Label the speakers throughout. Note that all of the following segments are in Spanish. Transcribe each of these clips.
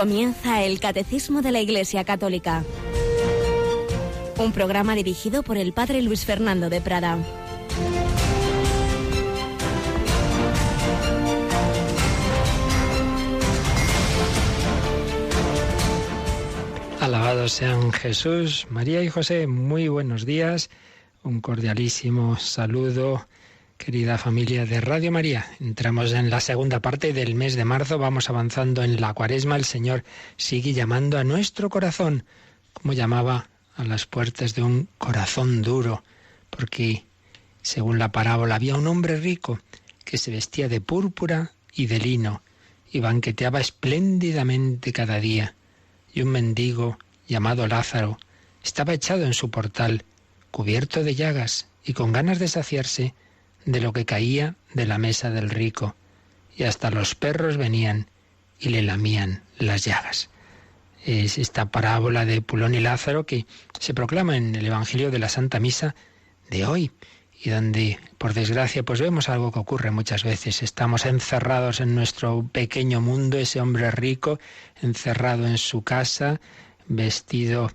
Speaker 1: Comienza el Catecismo de la Iglesia Católica, un programa dirigido por el Padre Luis Fernando de Prada.
Speaker 2: Alabados sean Jesús, María y José. Muy buenos días, un cordialísimo saludo, querida familia de Radio María. Entramos en la segunda parte del mes de marzo, vamos avanzando en la Cuaresma. El Señor sigue llamando a nuestro corazón, como llamaba a las puertas de un corazón duro, porque, según la parábola, había un hombre rico que se vestía de púrpura y de lino y banqueteaba espléndidamente cada día. Y un mendigo llamado Lázaro estaba echado en su portal, cubierto de llagas y con ganas de saciarse de lo que caía de la mesa del rico, y hasta los perros venían y le lamían las llagas. Es esta parábola de Pulón y Lázaro que se proclama en el Evangelio de la Santa Misa de hoy, y donde, por desgracia, pues vemos algo que ocurre muchas veces. Estamos encerrados en nuestro pequeño mundo, ese hombre rico, encerrado en su casa, vestido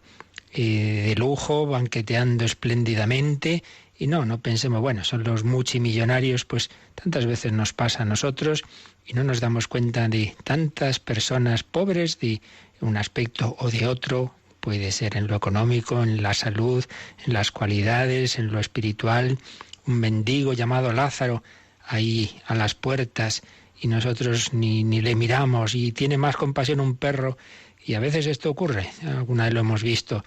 Speaker 2: de lujo, banqueteando espléndidamente. Y no pensemos, bueno, son los multimillonarios, pues tantas veces nos pasa a nosotros y no nos damos cuenta de tantas personas pobres de un aspecto o de otro. Puede ser en lo económico, en la salud, en las cualidades, en lo espiritual. Un mendigo llamado Lázaro ahí a las puertas y nosotros ni le miramos, y tiene más compasión un perro. Y a veces esto ocurre, alguna vez lo hemos visto,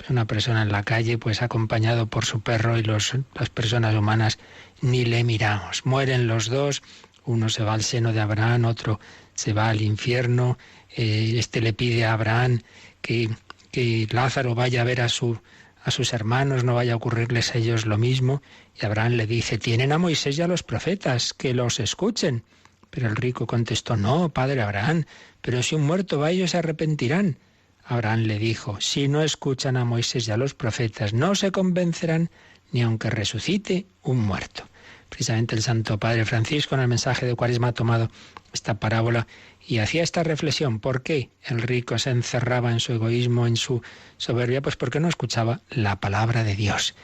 Speaker 2: una persona en la calle pues acompañado por su perro y las personas humanas ni le miramos. Mueren los dos, uno se va al seno de Abraham, otro se va al infierno. Este le pide a Abraham que Lázaro vaya a ver a sus hermanos, no vaya a ocurrirles a ellos lo mismo. Y Abraham le dice, tienen a Moisés y a los profetas, que los escuchen. Pero el rico contestó, no, padre Abraham, pero si un muerto va, ellos se arrepentirán. Abraham le dijo, si no escuchan a Moisés y a los profetas, no se convencerán ni aunque resucite un muerto. Precisamente el Santo Padre Francisco, en el mensaje de Cuaresma, ha tomado esta parábola y hacía esta reflexión. ¿Por qué el rico se encerraba en su egoísmo, en su soberbia? Pues porque no escuchaba la palabra de Dios.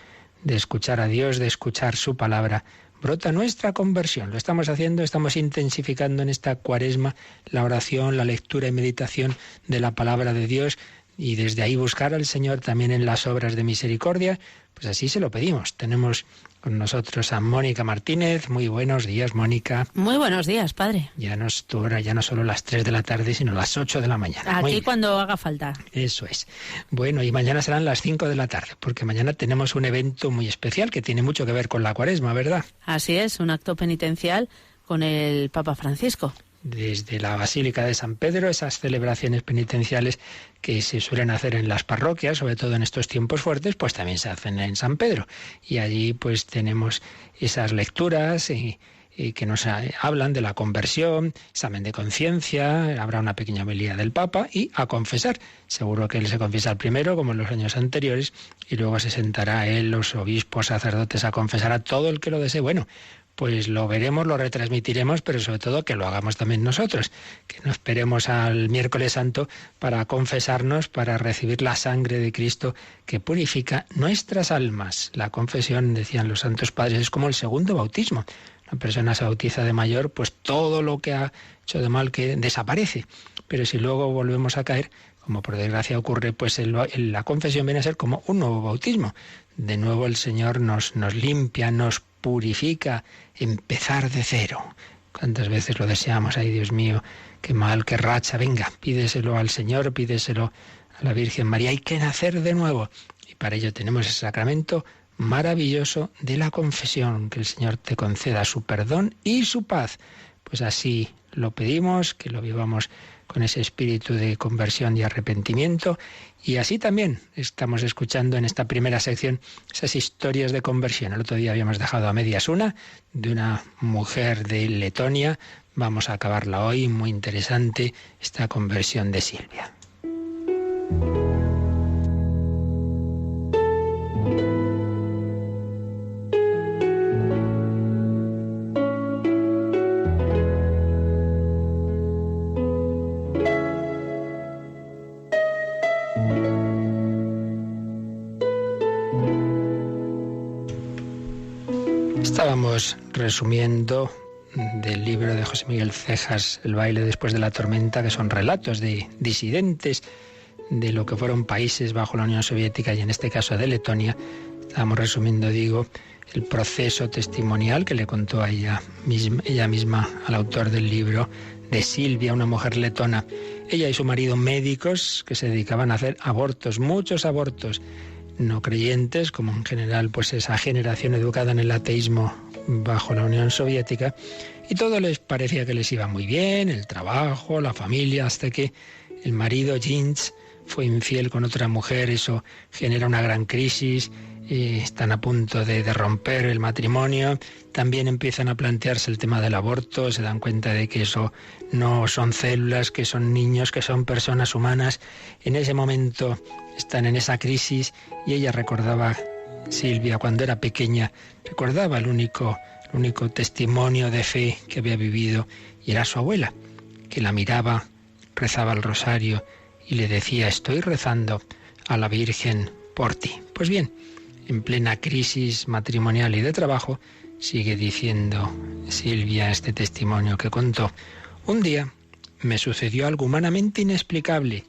Speaker 2: De escuchar a Dios, de escuchar su palabra, brota nuestra conversión. Lo estamos haciendo, estamos intensificando en esta Cuaresma la oración, la lectura y meditación de la palabra de Dios, y desde ahí buscar al Señor también en las obras de misericordia. Pues así se lo pedimos. Tenemos con nosotros a Mónica Martínez. Muy buenos días, Mónica.
Speaker 3: Muy buenos días, padre.
Speaker 2: Ya no es tu hora, ya no solo las 3 de la tarde, sino las 8 de la mañana.
Speaker 3: Aquí cuando haga falta.
Speaker 2: Eso es. Bueno, y mañana serán las 5 de la tarde, porque mañana tenemos un evento muy especial que tiene mucho que ver con la Cuaresma, ¿verdad?
Speaker 3: Así es, un acto penitencial con el Papa Francisco.
Speaker 2: Desde la Basílica de San Pedro, esas celebraciones penitenciales que se suelen hacer en las parroquias, sobre todo en estos tiempos fuertes, pues también se hacen en San Pedro. Y allí pues tenemos esas lecturas que nos hablan de la conversión, examen de conciencia, habrá una pequeña homilía del Papa y a confesar. Seguro que él se confiesa el primero, como en los años anteriores, y luego se sentará él, los obispos, sacerdotes, a confesar a todo el que lo desee. Bueno, pues lo veremos, lo retransmitiremos, pero sobre todo que lo hagamos también nosotros, que no esperemos al miércoles santo para confesarnos, para recibir la sangre de Cristo que purifica nuestras almas. La confesión, decían los santos padres, es como el segundo bautismo. Una persona se bautiza de mayor, pues todo lo que ha hecho de mal que desaparece. Pero si luego volvemos a caer, como por desgracia ocurre, pues la confesión viene a ser como un nuevo bautismo. De nuevo el Señor nos limpia, nos purifica, empezar de cero. ¿Cuántas veces lo deseamos? Ay, Dios mío, qué mal, qué racha. Venga, pídeselo al Señor, pídeselo a la Virgen María. Hay que nacer de nuevo. Y para ello tenemos el sacramento maravilloso de la confesión, que el Señor te conceda su perdón y su paz. Pues así lo pedimos, que lo vivamos con ese espíritu de conversión y arrepentimiento. Y así también estamos escuchando en esta primera sección esas historias de conversión. El otro día habíamos dejado a medias una de una mujer de Letonia. Vamos a acabarla hoy, muy interesante, esta conversión de Silvia. Estamos resumiendo del libro de José Miguel Cejas, El baile después de la tormenta, que son relatos de disidentes de lo que fueron países bajo la Unión Soviética y en este caso de Letonia. Estamos resumiendo, digo, el proceso testimonial que le contó a ella misma, al autor del libro, de Silvia, una mujer letona. Ella y su marido, médicos que se dedicaban a hacer abortos, muchos abortos, no creyentes, como en general pues esa generación educada en el ateísmo bajo la Unión Soviética, y todo les parecía que les iba muy bien, el trabajo, la familia, hasta que el marido, Jens, fue infiel con otra mujer. Eso genera una gran crisis, están a punto de romper el matrimonio, también empiezan a plantearse el tema del aborto, se dan cuenta de que eso no son células, que son niños, que son personas humanas. En ese momento están en esa crisis y ella recordaba, Silvia, cuando era pequeña, recordaba el único testimonio de fe que había vivido, y era su abuela, que la miraba, rezaba el rosario y le decía: estoy rezando a la Virgen por ti. Pues bien, en plena crisis matrimonial y de trabajo, sigue diciendo Silvia este testimonio que contó: un día me sucedió algo humanamente inexplicable.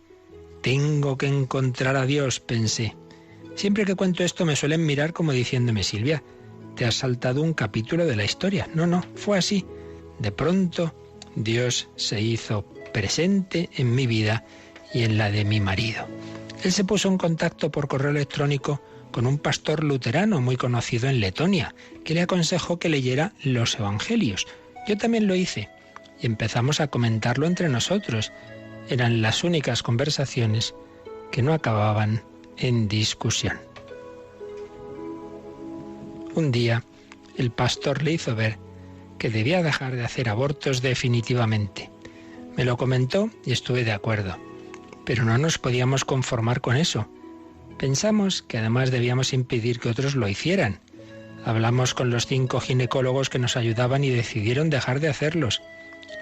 Speaker 2: Tengo que encontrar a Dios, pensé. Siempre que cuento esto me suelen mirar como diciéndome: Silvia, te has saltado un capítulo de la historia. No, fue así. De pronto, Dios se hizo presente en mi vida y en la de mi marido. Él se puso en contacto por correo electrónico con un pastor luterano muy conocido en Letonia, que le aconsejó que leyera los Evangelios. Yo también lo hice y empezamos a comentarlo entre nosotros. Eran las únicas conversaciones que no acababan en discusión. Un día, el pastor le hizo ver que debía dejar de hacer abortos definitivamente. Me lo comentó y estuve de acuerdo, pero no nos podíamos conformar con eso. Pensamos que además debíamos impedir que otros lo hicieran. Hablamos con los 5 ginecólogos que nos ayudaban y decidieron dejar de hacerlos.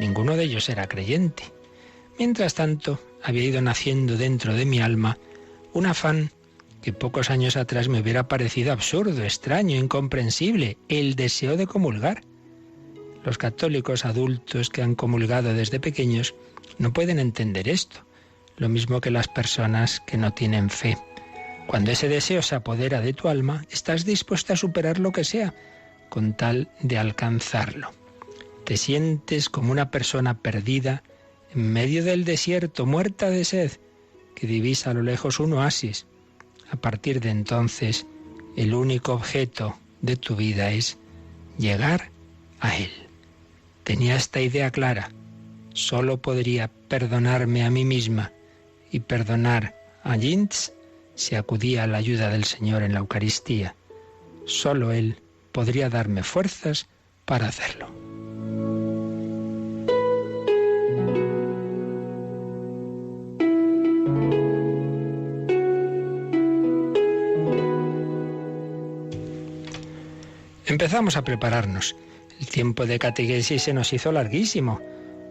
Speaker 2: Ninguno de ellos era creyente. Mientras tanto, había ido naciendo dentro de mi alma un afán que pocos años atrás me hubiera parecido absurdo, extraño, incomprensible: el deseo de comulgar. Los católicos adultos que han comulgado desde pequeños no pueden entender esto, lo mismo que las personas que no tienen fe. Cuando ese deseo se apodera de tu alma, estás dispuesta a superar lo que sea, con tal de alcanzarlo. Te sientes como una persona perdida en medio del desierto, muerta de sed, que divisa a lo lejos un oasis. A partir de entonces, el único objeto de tu vida es llegar a Él. Tenía esta idea clara: solo podría perdonarme a mí misma y perdonar a Jens si acudía a la ayuda del Señor en la Eucaristía. Solo Él podría darme fuerzas para hacerlo. Empezamos a prepararnos. El tiempo de catequesis se nos hizo larguísimo,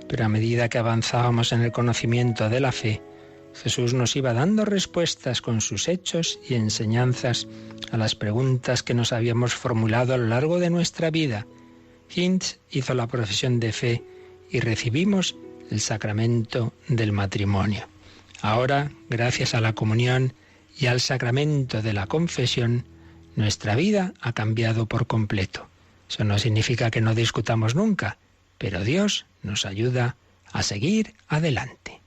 Speaker 2: pero a medida que avanzábamos en el conocimiento de la fe, Jesús nos iba dando respuestas con sus hechos y enseñanzas a las preguntas que nos habíamos formulado a lo largo de nuestra vida. Hintz hizo la profesión de fe y recibimos el sacramento del matrimonio. Ahora, gracias a la comunión y al sacramento de la confesión, nuestra vida ha cambiado por completo. Eso no significa que no discutamos nunca, pero Dios nos ayuda a seguir adelante.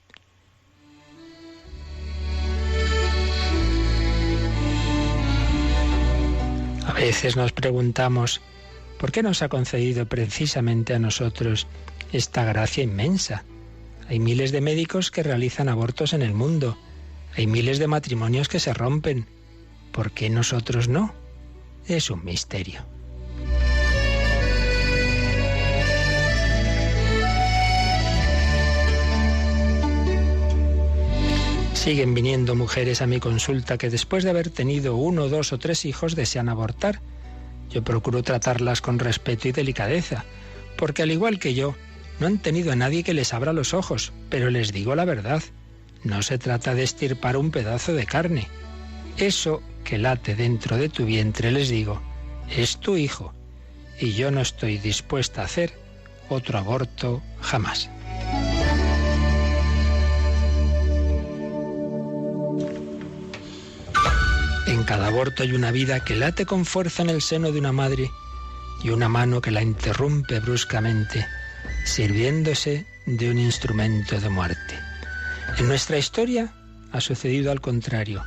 Speaker 2: A veces nos preguntamos, ¿por qué nos ha concedido precisamente a nosotros esta gracia inmensa? Hay miles de médicos que realizan abortos en el mundo. Hay miles de matrimonios que se rompen. ¿Por qué nosotros no? Es un misterio. Siguen viniendo mujeres a mi consulta que después de haber tenido 1, 2 o 3 hijos desean abortar. Yo procuro tratarlas con respeto y delicadeza, porque al igual que yo, no han tenido a nadie que les abra los ojos, pero les digo la verdad. No se trata de extirpar un pedazo de carne. Eso que late dentro de tu vientre, les digo, es tu hijo. y yo no estoy dispuesta a hacer otro aborto jamás. En cada aborto hay una vida que late con fuerza en el seno de una madre y una mano que la interrumpe bruscamente, sirviéndose de un instrumento de muerte. En nuestra historia ha sucedido al contrario.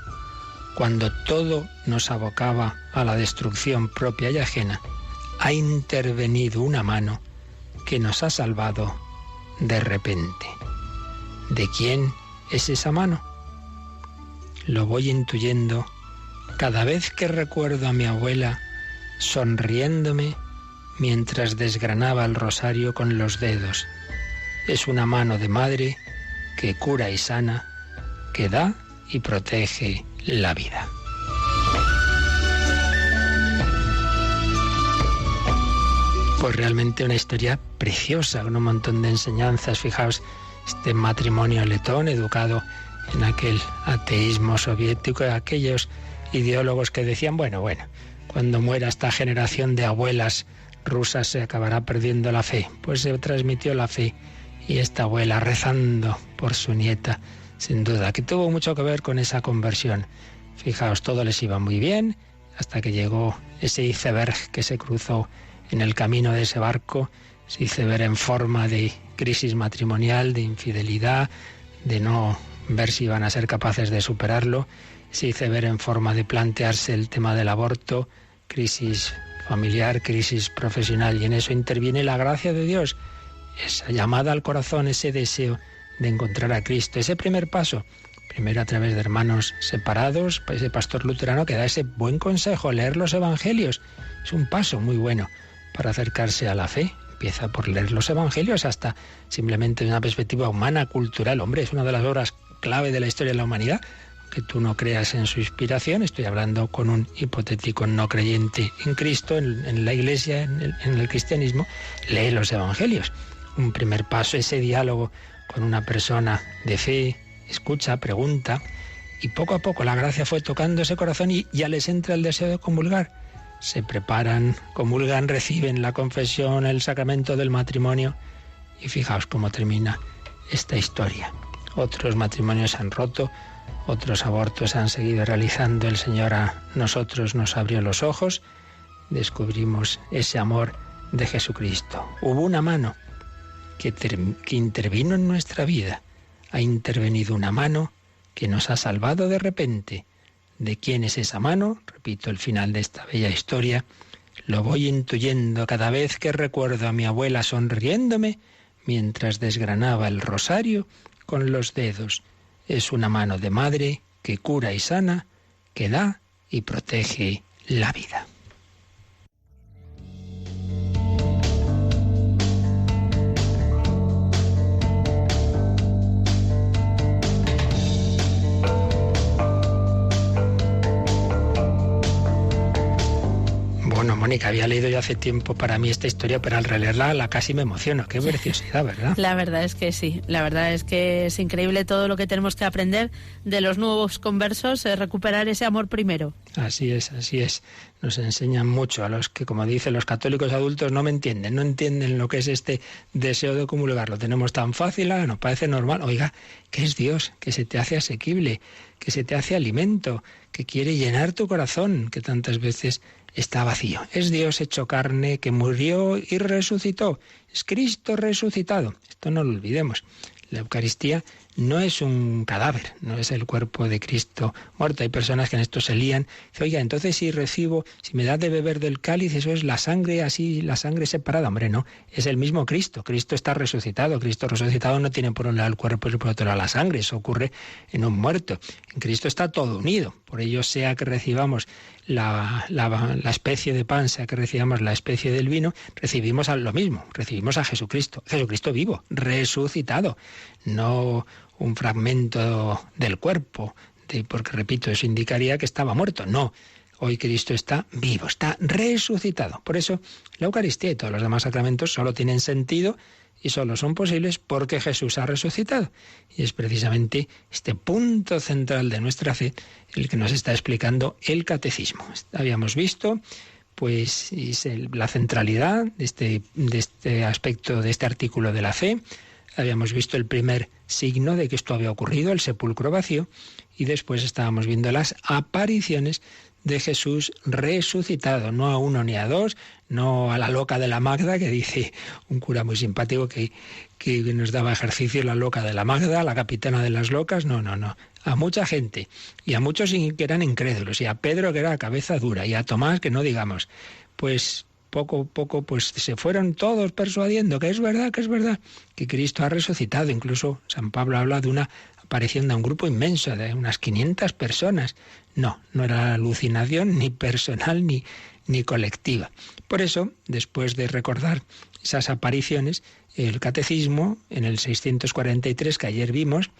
Speaker 2: Cuando todo nos abocaba a la destrucción propia y ajena, ha intervenido una mano que nos ha salvado de repente. ¿De quién es esa mano? Lo voy intuyendo cada vez que recuerdo a mi abuela sonriéndome mientras desgranaba el rosario con los dedos. Es una mano de madre que cura y sana, que da y protege la vida. Pues realmente una historia preciosa, con un montón de enseñanzas. Fijaos, este matrimonio letón, educado en aquel ateísmo soviético, aquellos ideólogos que decían, bueno, cuando muera esta generación de abuelas rusas se acabará perdiendo la fe. Pues se transmitió la fe y esta abuela rezando por su nieta, sin duda, que tuvo mucho que ver con esa conversión. Fijaos, todo les iba muy bien hasta que llegó ese iceberg que se cruzó en el camino de ese barco, ese iceberg en forma de crisis matrimonial, de infidelidad, de no ver si iban a ser capaces de superarlo. Se hizo ver en forma de plantearse el tema del aborto, crisis familiar, crisis profesional, y en eso interviene la gracia de Dios, esa llamada al corazón, ese deseo de encontrar a Cristo, ese primer paso, primero a través de hermanos separados, ese pastor luterano que da ese buen consejo, leer los evangelios, es un paso muy bueno para acercarse a la fe. Empieza por leer los evangelios hasta simplemente de una perspectiva humana, cultural. Hombre, es una de las obras clave de la historia de la humanidad. Que tú no creas en su inspiración, estoy hablando con un hipotético no creyente en Cristo, en la Iglesia, en el cristianismo, lee los evangelios. Un primer paso, ese diálogo con una persona de fe, escucha, pregunta, y poco a poco la gracia fue tocando ese corazón y ya les entra el deseo de comulgar. Se preparan, comulgan, reciben la confesión, el sacramento del matrimonio, y fijaos cómo termina esta historia. Otros matrimonios se han roto, otros abortos han seguido realizando. El Señor a nosotros nos abrió los ojos, descubrimos ese amor de Jesucristo. Hubo una mano que intervino en nuestra vida. Ha intervenido una mano que nos ha salvado de repente. ¿De quién es esa mano? Repito el final de esta bella historia. Lo voy intuyendo cada vez que recuerdo a mi abuela sonriéndome mientras desgranaba el rosario con los dedos. Es una mano de madre que cura y sana, que da y protege la vida. Bueno, Mónica, había leído yo hace tiempo para mí esta historia, pero al releerla la casi me emociono. Qué preciosidad, ¿verdad?
Speaker 3: La verdad es que sí. La verdad es que es increíble todo lo que tenemos que aprender de los nuevos conversos, recuperar ese amor primero.
Speaker 2: Así es, así es. Nos enseñan mucho a los que, como dicen los católicos adultos, no entienden lo que es este deseo de comulgar. Lo tenemos tan fácil, nos parece normal. Oiga, ¿qué es Dios? Que se te hace asequible, que se te hace alimento, que quiere llenar tu corazón, que tantas veces está vacío. Es Dios hecho carne que murió y resucitó. Es Cristo resucitado. Esto no lo olvidemos. La Eucaristía no es un cadáver, no es el cuerpo de Cristo muerto. Hay personas que en esto se lían. Dicen, oiga, entonces si me da de beber del cáliz, eso es la sangre así, la sangre separada. Hombre, no, es el mismo Cristo. Cristo está resucitado. Cristo resucitado no tiene por un lado el cuerpo y por otro lado la sangre. Eso ocurre en un muerto. En Cristo está todo unido. Por ello, sea que recibamos la especie de pan, sea que recibamos la especie del vino, recibimos lo mismo, recibimos a Jesucristo. Jesucristo vivo, resucitado. No un fragmento del cuerpo, porque repito, eso indicaría que estaba muerto. No, hoy Cristo está vivo, está resucitado. Por eso la Eucaristía y todos los demás sacramentos solo tienen sentido y solo son posibles porque Jesús ha resucitado. Y es precisamente este punto central de nuestra fe el que nos está explicando el Catecismo. Habíamos visto pues es la centralidad de este aspecto, de este artículo de la fe. Habíamos visto el primer signo de que esto había ocurrido, el sepulcro vacío, y después estábamos viendo las apariciones de Jesús resucitado, no a uno ni a dos, no a la loca de la Magda, que dice un cura muy simpático que nos daba ejercicio, la loca de la Magda, la capitana de las locas, no, a mucha gente, y a muchos que eran incrédulos, y a Pedro, que era cabeza dura, y a Tomás, que no digamos, pues poco a poco pues se fueron todos persuadiendo que es verdad, que Cristo ha resucitado. Incluso San Pablo habla de una aparición de un grupo inmenso, de unas 500 personas. No era alucinación ni personal ni colectiva. Por eso, después de recordar esas apariciones, el Catecismo, en el 643 que ayer vimos,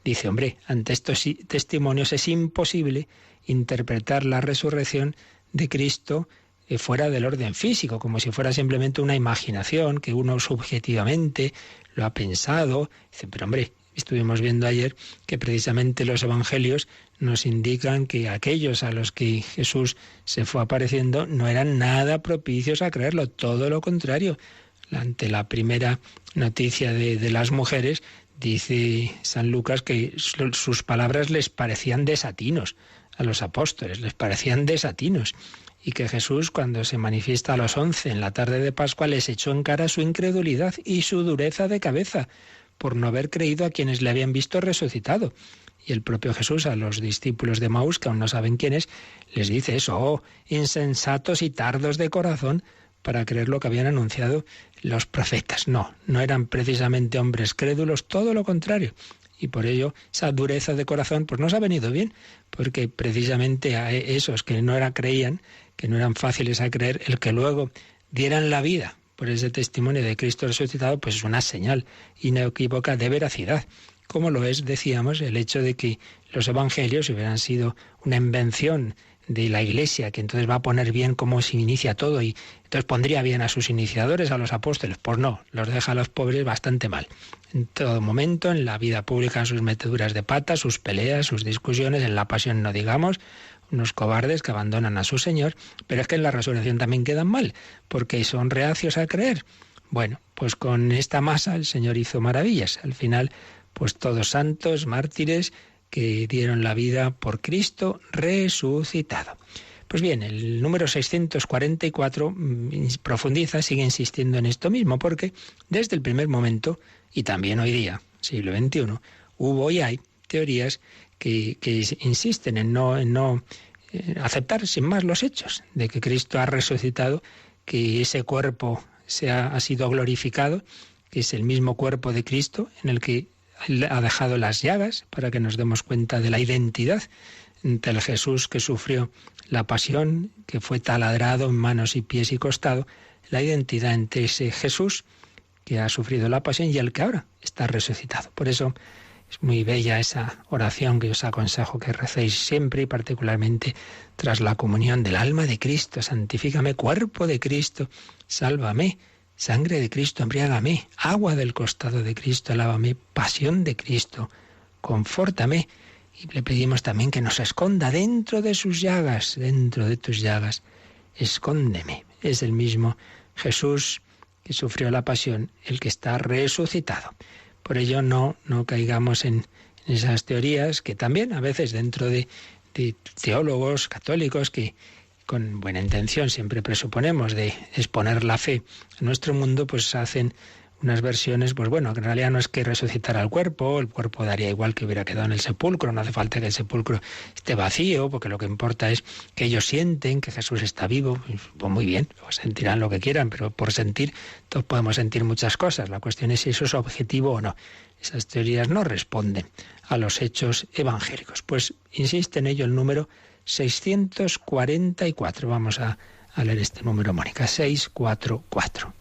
Speaker 2: dice, hombre, ante estos testimonios es imposible interpretar la resurrección de Cristo fuera del orden físico, como si fuera simplemente una imaginación que uno subjetivamente lo ha pensado. Dice, pero hombre, estuvimos viendo ayer que precisamente los evangelios nos indican que aquellos a los que Jesús se fue apareciendo no eran nada propicios a creerlo, todo lo contrario. Ante la primera noticia de las mujeres, dice San Lucas que sus palabras les parecían desatinos a los apóstoles, les parecían desatinos. Y que Jesús, cuando se manifiesta a los 11 en la tarde de Pascua, les echó en cara su incredulidad y su dureza de cabeza, por no haber creído a quienes le habían visto resucitado. Y el propio Jesús a los discípulos de Maús, que aún no saben quién es, les dice eso, oh, insensatos y tardos de corazón, para creer lo que habían anunciado los profetas. No eran precisamente hombres crédulos, todo lo contrario. Y por ello esa dureza de corazón pues nos ha venido bien, porque precisamente a esos que no creían, que no eran fáciles a creer, el que luego dieran la vida por ese testimonio de Cristo resucitado, pues es una señal inequívoca de veracidad. Como lo es, decíamos, el hecho de que los evangelios hubieran sido una invención de la Iglesia, que entonces va a poner bien cómo se inicia todo y entonces pondría bien a sus iniciadores, a los apóstoles. Pues no, los deja a los pobres bastante mal. En todo momento, en la vida pública, sus meteduras de pata, sus peleas, sus discusiones, en la pasión no digamos, unos cobardes que abandonan a su Señor, pero es que en la resurrección también quedan mal, porque son reacios a creer. Bueno, pues con esta masa el Señor hizo maravillas. Al final, pues todos santos, mártires, que dieron la vida por Cristo resucitado. Pues bien, el número 644 profundiza, sigue insistiendo en esto mismo, porque desde el primer momento, y también hoy día, siglo XXI, hubo y hay teorías que insisten en no aceptar sin más los hechos de que Cristo ha resucitado, que ese cuerpo ha sido glorificado, que es el mismo cuerpo de Cristo en el que ha dejado las llagas para que nos demos cuenta de la identidad entre el Jesús que sufrió la pasión, que fue taladrado en manos y pies y costado, la identidad entre ese Jesús que ha sufrido la pasión y el que ahora está resucitado. Por eso es muy bella esa oración que os aconsejo que recéis siempre y particularmente tras la comunión del alma de Cristo. Santifícame, cuerpo de Cristo, sálvame. Sangre de Cristo, embriágame, agua del costado de Cristo, lávame, pasión de Cristo, confórtame. Y le pedimos también que nos esconda dentro de sus llagas, dentro de tus llagas, escóndeme. Es el mismo Jesús que sufrió la pasión, el que está resucitado. Por ello no caigamos en esas teorías que también a veces dentro de teólogos católicos que con buena intención siempre presuponemos de exponer la fe en nuestro mundo, pues hacen unas versiones, pues bueno, que en realidad no es que resucitara el cuerpo daría igual que hubiera quedado en el sepulcro, no hace falta que el sepulcro esté vacío, porque lo que importa es que ellos sienten que Jesús está vivo. Pues muy bien, pues sentirán lo que quieran, pero por sentir, todos podemos sentir muchas cosas. La cuestión es si eso es objetivo o no. Esas teorías no responden a los hechos evangélicos. Pues insiste en ello el número 644. Vamos a leer este número, Mónica, 644.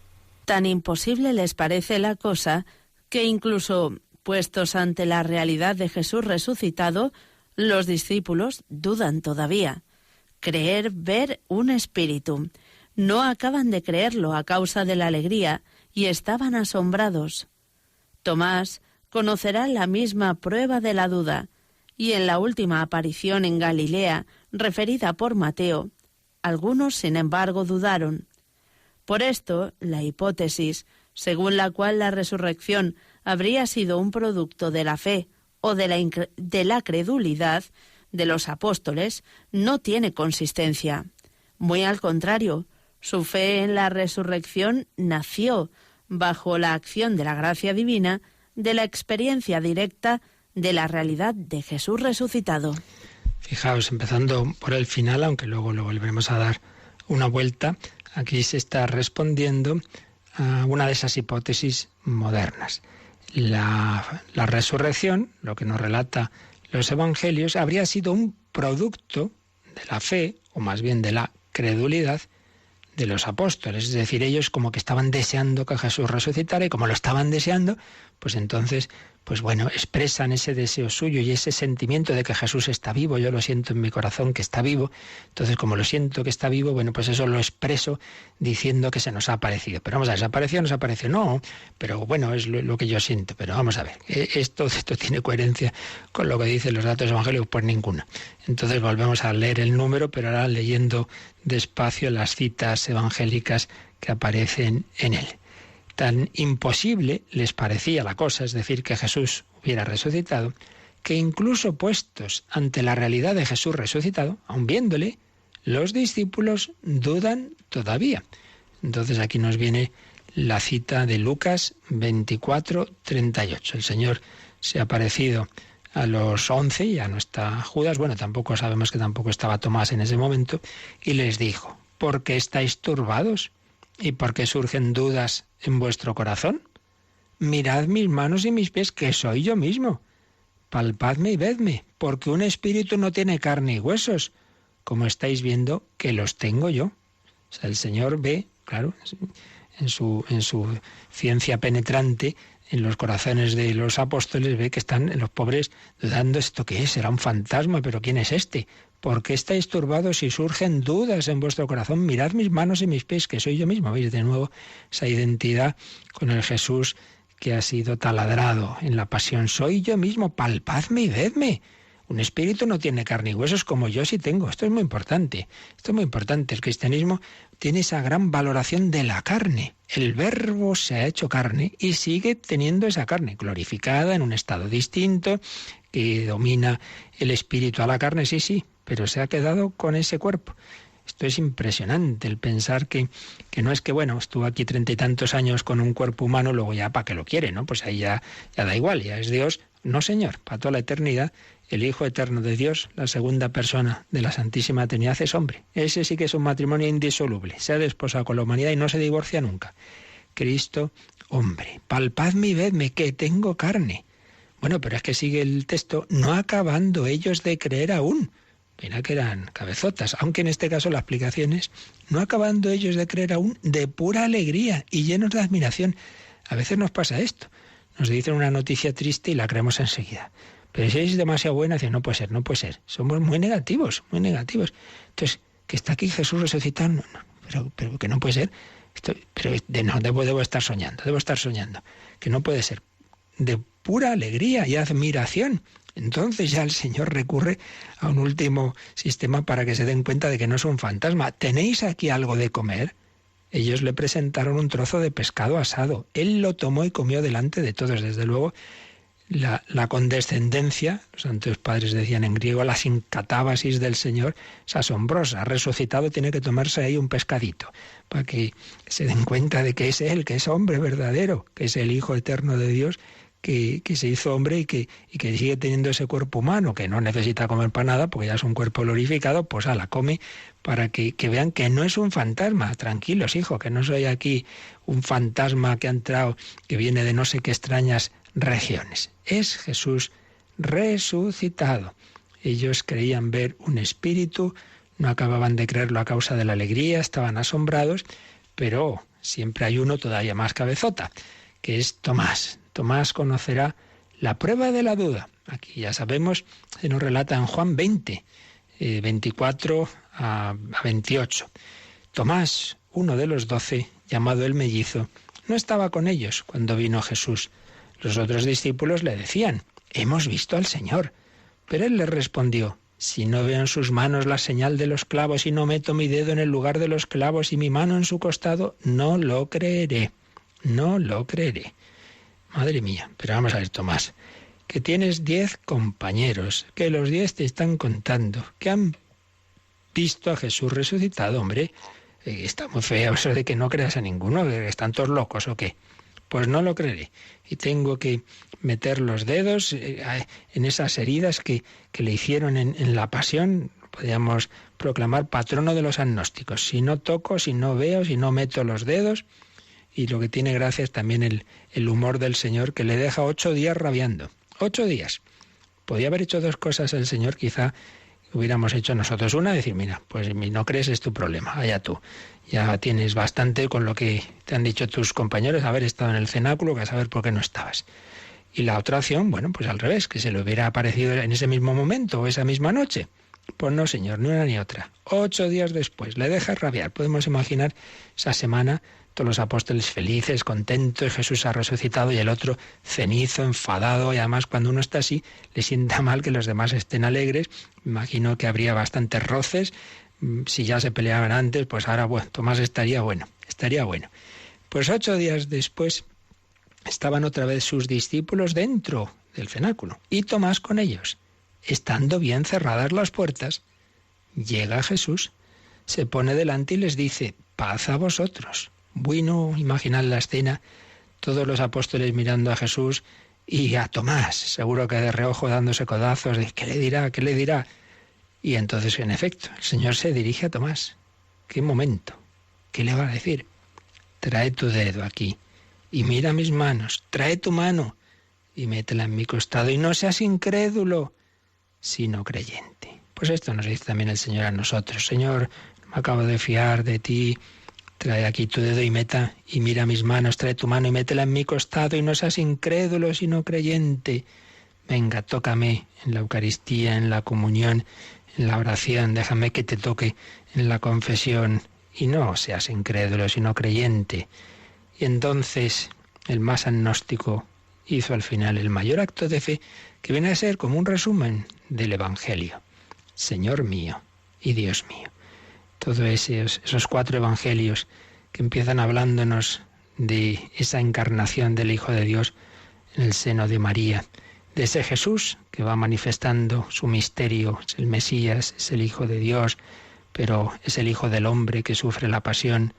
Speaker 3: Tan imposible les parece la cosa que incluso puestos ante la realidad de Jesús resucitado, los discípulos dudan todavía. Creer, ver un espíritu. No acaban de creerlo a causa de la alegría y estaban asombrados. Tomás conocerá la misma prueba de la duda y en la última aparición en Galilea, referida por Mateo, Algunos, sin embargo, dudaron. Por esto, la hipótesis, según la cual la resurrección habría sido un producto de la fe o de la credulidad de los apóstoles, no tiene consistencia. Muy al contrario, su fe en la resurrección nació bajo la acción de la gracia divina, de la experiencia directa de la realidad de Jesús resucitado.
Speaker 2: Fijaos, empezando por el final, aunque luego lo volveremos a dar una vuelta, aquí se está respondiendo a una de esas hipótesis modernas. La resurrección, lo que nos relata los evangelios, habría sido un producto de la fe, o más bien de la credulidad, de los apóstoles. Es decir, ellos como que estaban deseando que Jesús resucitara, y como lo estaban deseando, pues entonces, pues bueno, expresan ese deseo suyo y ese sentimiento de que Jesús está vivo. Yo lo siento en mi corazón que está vivo. Entonces, como lo siento que está vivo, bueno, pues eso lo expreso diciendo que se nos ha aparecido. Pero vamos a ver, ¿se apareció? ¿Nos apareció? No, pero bueno, es lo que yo siento. Pero vamos a ver, ¿esto tiene coherencia con lo que dicen los datos evangélicos? Pues ninguna. Entonces volvemos a leer el número, pero ahora leyendo despacio las citas evangélicas que aparecen en él. Tan imposible les parecía la cosa, es decir, que Jesús hubiera resucitado, que incluso puestos ante la realidad de Jesús resucitado, aun viéndole, los discípulos dudan todavía. Entonces aquí nos viene la cita de Lucas 24:38. El Señor se ha aparecido a los 11, ya no está Judas, bueno, tampoco sabemos que tampoco estaba Tomás en ese momento, y les dijo: ¿por qué estáis turbados? ¿Y por qué surgen dudas en vuestro corazón? Mirad mis manos y mis pies, que soy yo mismo. Palpadme y vedme, porque un espíritu no tiene carne y huesos, como estáis viendo que los tengo yo. O sea, el Señor ve, claro, en su ciencia penetrante, en los corazones de los apóstoles, ve que están los pobres dudando: ¿esto qué es? ¿Será un fantasma? ¿Pero quién es este? ¿Por qué estáis turbados y surgen dudas en vuestro corazón? Mirad mis manos y mis pies, que soy yo mismo. ¿Veis de nuevo esa identidad con el Jesús que ha sido taladrado en la pasión? Soy yo mismo, palpadme y vedme. Un espíritu no tiene carne y huesos, como yo sí tengo. Esto es muy importante. Esto es muy importante. El cristianismo tiene esa gran valoración de la carne. El Verbo se ha hecho carne y sigue teniendo esa carne glorificada en un estado distinto, que domina el espíritu a la carne, sí, pero se ha quedado con ese cuerpo. Esto es impresionante, el pensar que no es que, bueno, estuvo aquí 30 y tantos años con un cuerpo humano, luego ya para qué lo quiere, ¿no? Pues ahí ya da igual, ya es Dios. No, Señor, para toda la eternidad, el Hijo eterno de Dios, la segunda persona de la Santísima Trinidad, es hombre. Ese sí que es un matrimonio indisoluble. Se ha desposado con la humanidad y no se divorcia nunca. Cristo, hombre. Palpadme y vedme, que tengo carne. Bueno, pero es que sigue el texto: no acabando ellos de creer aún. Mira que eran cabezotas, aunque en este caso la explicación es: no acabando ellos de creer aún, de pura alegría y llenos de admiración. A veces nos pasa esto. Nos dicen una noticia triste y la creemos enseguida. Pero si es demasiado buena, dicen: no puede ser, no puede ser. Somos muy negativos, muy negativos. Entonces, que está aquí Jesús resucitado, pero que no puede ser. Debo estar soñando, que no puede ser. De pura alegría y admiración. Entonces ya el Señor recurre a un último sistema para que se den cuenta de que no es un fantasma. ¿Tenéis aquí algo de comer? Ellos le presentaron un trozo de pescado asado. Él lo tomó y comió delante de todos. Desde luego, la condescendencia, los santos padres decían en griego, la sincatábasis del Señor es asombrosa. Resucitado, tiene que tomarse ahí un pescadito para que se den cuenta de que es Él, que es hombre verdadero, que es el Hijo eterno de Dios, que se hizo hombre y que sigue teniendo ese cuerpo humano, que no necesita comer para nada, porque ya es un cuerpo glorificado. Pues la come para que vean que no es un fantasma. Tranquilos, hijo, que no soy aquí un fantasma que ha entrado, que viene de no sé qué extrañas regiones. Es Jesús resucitado. Ellos creían ver un espíritu, no acababan de creerlo a causa de la alegría, estaban asombrados, pero siempre hay uno todavía más cabezota, que es Tomás. Tomás conocerá la prueba de la duda. Aquí ya sabemos, se nos relata en Juan 20, 24 a 28. Tomás, uno de los 12, llamado el mellizo, no estaba con ellos cuando vino Jesús. Los otros discípulos le decían: hemos visto al Señor. Pero él les respondió: Si no veo en sus manos la señal de los clavos y no meto mi dedo en el lugar de los clavos y mi mano en su costado, no lo creeré. No lo creeré. Madre mía, pero vamos a ver, Tomás, que tienes 10 compañeros, que los 10 te están contando, que han visto a Jesús resucitado, hombre. Está muy feo eso de que no creas a ninguno, que están todos locos o qué. Pues no lo creeré. Y tengo que meter los dedos en esas heridas que le hicieron en la pasión. Podríamos proclamar patrono de los agnósticos. Si no toco, si no veo, si no meto los dedos. Y lo que tiene gracia es también el humor del Señor, que le deja 8 días rabiando. 8 días. Podía haber hecho 2 cosas el Señor, quizá hubiéramos hecho nosotros. Una, decir, mira, pues si no crees es tu problema, allá tú. Ya tienes bastante con lo que te han dicho tus compañeros, haber estado en el cenáculo, que a saber por qué no estabas. Y la otra opción, bueno, pues al revés, que se le hubiera aparecido en ese mismo momento o esa misma noche. Pues no, Señor, ni una ni otra. 8 días después, le dejas rabiar. Podemos imaginar esa semana, todos los apóstoles felices, contentos, Jesús ha resucitado, y el otro cenizo, enfadado, y además cuando uno está así, le sienta mal que los demás estén alegres. Me imagino que habría bastantes roces. Si ya se peleaban antes, pues ahora, bueno, Tomás estaría bueno. Pues 8 días después estaban otra vez sus discípulos dentro del cenáculo, y Tomás con ellos. Estando bien cerradas las puertas, llega Jesús, se pone delante y les dice, paz a vosotros. Bueno, imaginad la escena, todos los apóstoles mirando a Jesús y a Tomás, seguro que de reojo dándose codazos, de ¿qué le dirá? ¿Qué le dirá? Y entonces, en efecto, el Señor se dirige a Tomás. ¿Qué momento? ¿Qué le va a decir? Trae tu dedo aquí y mira mis manos, trae tu mano y métela en mi costado y no seas incrédulo, sino creyente. Pues esto nos dice también el Señor a nosotros. Señor, me acabo de fiar de ti, trae aquí tu dedo y mira mis manos, trae tu mano y métela en mi costado y no seas incrédulo, sino creyente. Venga, tócame en la Eucaristía, en la comunión, en la oración, déjame que te toque en la confesión y no seas incrédulo, sino creyente. Y entonces el más agnóstico hizo al final el mayor acto de fe, que viene a ser como un resumen del Evangelio. Señor mío y Dios mío. Todos esos 4 evangelios que empiezan hablándonos de esa encarnación del Hijo de Dios en el seno de María, de ese Jesús que va manifestando su misterio, es el Mesías, es el Hijo de Dios, pero es el Hijo del Hombre que sufre la pasión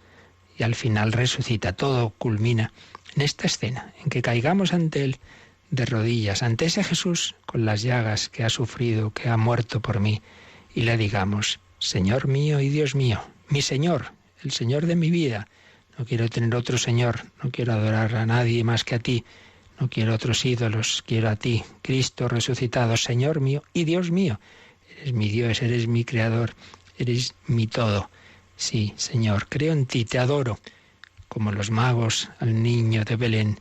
Speaker 2: y al final resucita. Todo culmina en esta escena, en que caigamos ante Él de rodillas, ante ese Jesús con las llagas que ha sufrido, que ha muerto por mí, y le digamos, Señor mío y Dios mío, mi Señor, el Señor de mi vida. No quiero tener otro Señor, no quiero adorar a nadie más que a ti, no quiero otros ídolos, quiero a ti, Cristo resucitado, Señor mío y Dios mío. Eres mi Dios, eres mi Creador, eres mi todo. Sí, Señor, creo en ti, te adoro, como los magos al niño de Belén,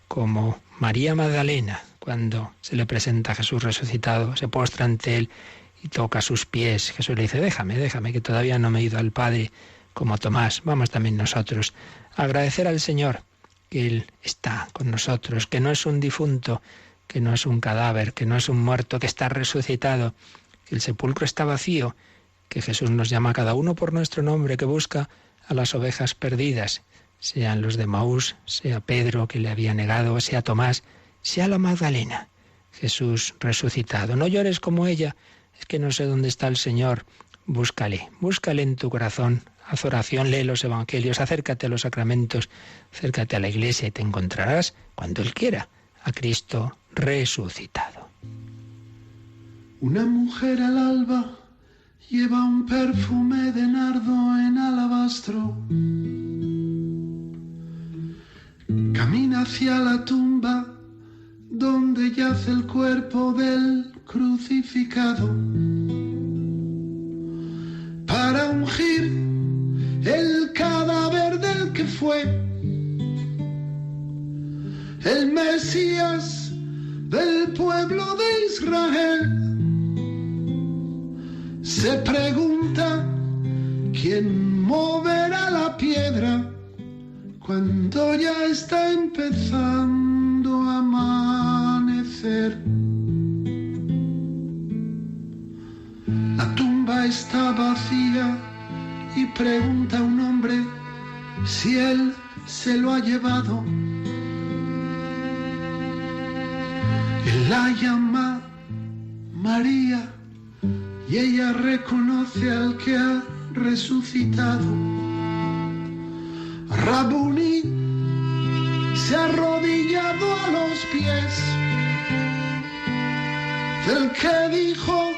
Speaker 2: como María Magdalena, cuando se le presenta a Jesús resucitado, se postra ante Él y toca sus pies. Jesús le dice, déjame, que todavía no me he ido al Padre, como Tomás. Vamos también nosotros a agradecer al Señor que Él está con nosotros, que no es un difunto, que no es un cadáver, que no es un muerto, que está resucitado, que el sepulcro está vacío, que Jesús nos llama a cada uno por nuestro nombre, que busca a las ovejas perdidas, sean los de Maús, sea Pedro que le había negado, sea Tomás, sea la Magdalena. Jesús resucitado. No llores como ella, es que no sé dónde está el Señor. Búscale en tu corazón, haz oración, lee los evangelios, acércate a los sacramentos, acércate a la Iglesia y te encontrarás, cuando Él quiera, a Cristo resucitado.
Speaker 4: Una mujer al alba lleva un perfume de nardo en alabastro. Camina hacia la tumba donde yace el cuerpo del crucificado para ungir el cadáver del que fue el Mesías del pueblo de Israel. Se pregunta quién moverá la piedra cuando ya está empezando a amanecer. tumba está vacía y pregunta a un hombre si él se lo ha llevado. Él la llama María y ella reconoce al que ha resucitado. Rabuni se ha arrodillado a los pies del que dijo: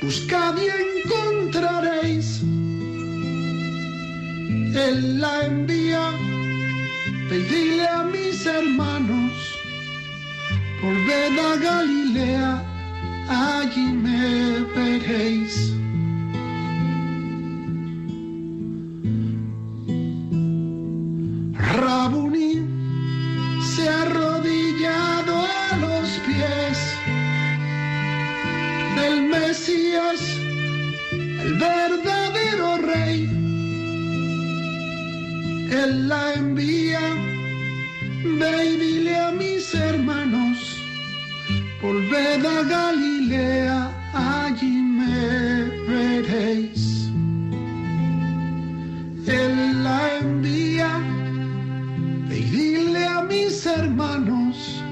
Speaker 4: buscad y encontraréis. Él la envía: pedidle a mis hermanos, volved a Galilea, allí me veréis. Rabuni se ha arrodillado a los pies del Mesías, el verdadero rey. Él la envía: ve y dile a mis hermanos, volved a Galilea, allí me veréis. Él la envía: ve y dile a mis hermanos,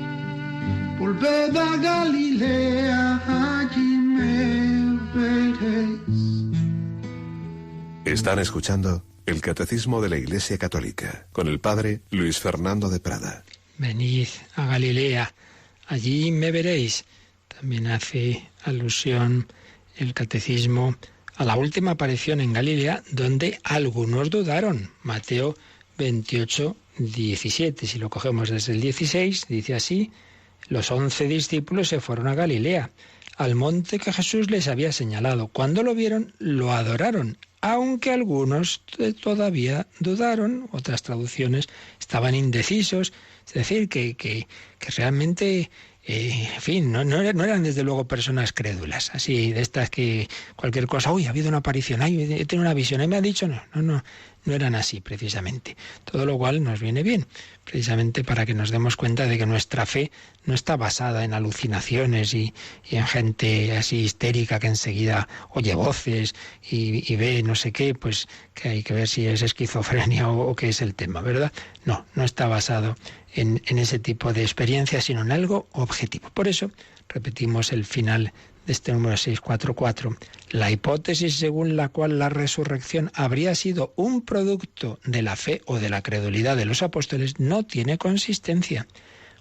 Speaker 4: volved a Galilea, allí me veréis.
Speaker 5: Están escuchando el Catecismo de la Iglesia Católica con el Padre Luis Fernando de Prada.
Speaker 2: Venid a Galilea, allí me veréis. También hace alusión el Catecismo a la última aparición en Galilea, donde algunos dudaron. Mateo 28, 17. Si lo cogemos desde el 16, dice así: los 11 discípulos se fueron a Galilea, al monte que Jesús les había señalado. Cuando lo vieron, lo adoraron, aunque algunos todavía dudaron. Otras traducciones estaban indecisos. Es decir, que realmente, en fin, no eran desde luego personas crédulas, así de estas que cualquier cosa, uy, ha habido una aparición, ay, he tenido una visión, me ha dicho, no eran así precisamente. Todo lo cual nos viene bien, precisamente para que nos demos cuenta de que nuestra fe no está basada en alucinaciones y en gente así histérica que enseguida oye voces y ve no sé qué, pues que hay que ver si es esquizofrenia o qué es el tema, ¿verdad? No está basado en ese tipo de experiencias, sino en algo objetivo. Por eso, repetimos el final de este número 644, la hipótesis según la cual la resurrección habría sido un producto de la fe o de la credulidad de los apóstoles no tiene consistencia.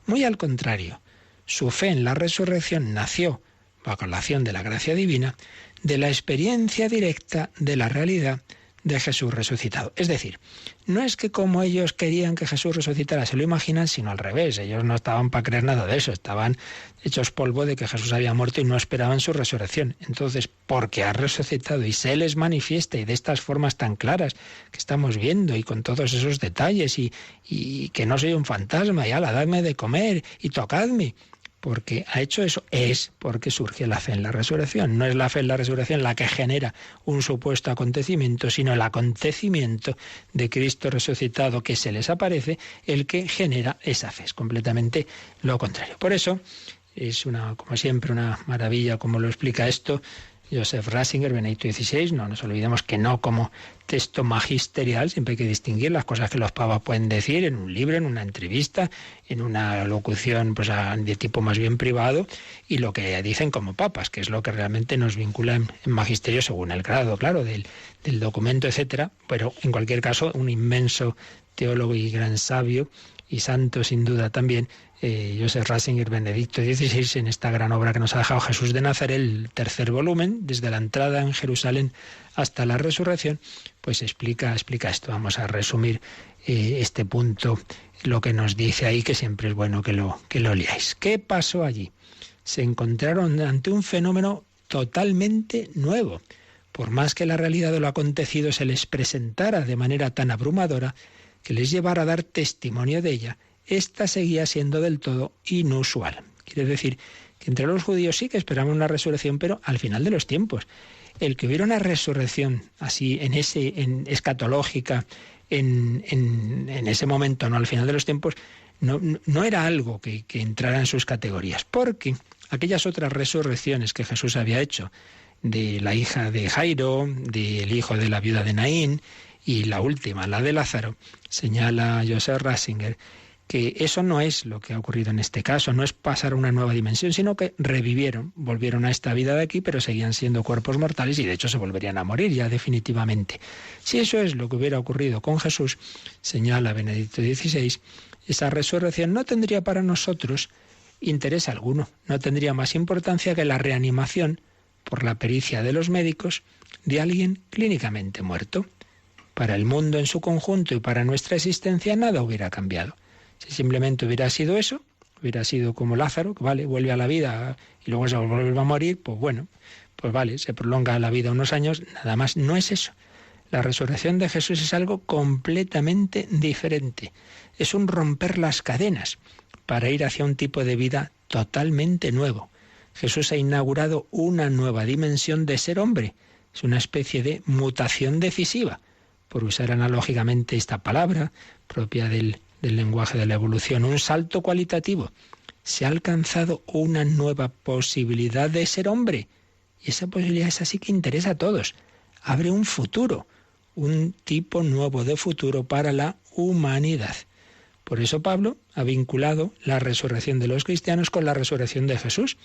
Speaker 2: Muy al contrario, su fe en la resurrección nació, bajo la acción de la gracia divina, de la experiencia directa de la realidad de Jesús resucitado. Es decir, no es que como ellos querían que Jesús resucitara se lo imaginan, sino al revés. Ellos no estaban para creer nada de eso, estaban hechos polvo de que Jesús había muerto y no esperaban su resurrección. Entonces, porque ha resucitado y se les manifiesta y de estas formas tan claras que estamos viendo y con todos esos detalles y que no soy un fantasma y ala, dadme de comer y tocadme, porque ha hecho eso, es porque surge la fe en la resurrección. No es la fe en la resurrección la que genera un supuesto acontecimiento, sino el acontecimiento de Cristo resucitado que se les aparece el que genera esa fe. Es completamente lo contrario. Por eso es como siempre, una maravilla como lo explica esto Joseph Ratzinger, Benedicto XVI. No nos olvidemos que no como texto magisterial, siempre hay que distinguir las cosas que los papas pueden decir en un libro, en una entrevista, en una locución pues de tipo más bien privado, y lo que dicen como papas, que es lo que realmente nos vincula en magisterio según el grado, claro, del documento, etcétera. Pero en cualquier caso, un inmenso teólogo y gran sabio y santo sin duda también, Joseph Ratzinger, Benedicto XVI, en esta gran obra que nos ha dejado Jesús de Nazaret, el tercer volumen, desde la entrada en Jerusalén hasta la resurrección, pues explica esto. Vamos a resumir este punto, lo que nos dice ahí, que siempre es bueno que lo leáis. ¿Qué pasó allí? Se encontraron ante un fenómeno totalmente nuevo. Por más que la realidad de lo acontecido se les presentara de manera tan abrumadora que les llevara a dar testimonio de ella, esta seguía siendo del todo inusual. Quiere decir que entre los judíos sí que esperaban una resurrección, pero al final de los tiempos. El que hubiera una resurrección así, escatológica, en ese momento, no al final de los tiempos, no era algo que entrara en sus categorías, porque aquellas otras resurrecciones que Jesús había hecho de la hija de Jairo, del hijo de la viuda de Naín, y la última, la de Lázaro, señala Joseph Ratzinger que eso no es lo que ha ocurrido en este caso, no es pasar a una nueva dimensión, sino que revivieron, volvieron a esta vida de aquí, pero seguían siendo cuerpos mortales y de hecho se volverían a morir ya definitivamente. Si eso es lo que hubiera ocurrido con Jesús, señala Benedicto XVI, esa resurrección no tendría para nosotros interés alguno, no tendría más importancia que la reanimación, por la pericia de los médicos, de alguien clínicamente muerto. Para el mundo en su conjunto y para nuestra existencia nada hubiera cambiado. Si simplemente hubiera sido eso, hubiera sido como Lázaro, que vale, vuelve a la vida y luego se vuelve a morir, pues bueno, pues vale, se prolonga la vida unos años, nada más. No es eso. La resurrección de Jesús es algo completamente diferente. Es un romper las cadenas para ir hacia un tipo de vida totalmente nuevo. Jesús ha inaugurado una nueva dimensión de ser hombre. Es una especie de mutación decisiva, por usar analógicamente esta palabra propia del lenguaje de la evolución, un salto cualitativo. Se ha alcanzado una nueva posibilidad de ser hombre. Y esa posibilidad es así que interesa a todos. Abre un futuro, un tipo nuevo de futuro para la humanidad. Por eso Pablo ha vinculado la resurrección de los cristianos con la resurrección de Jesús.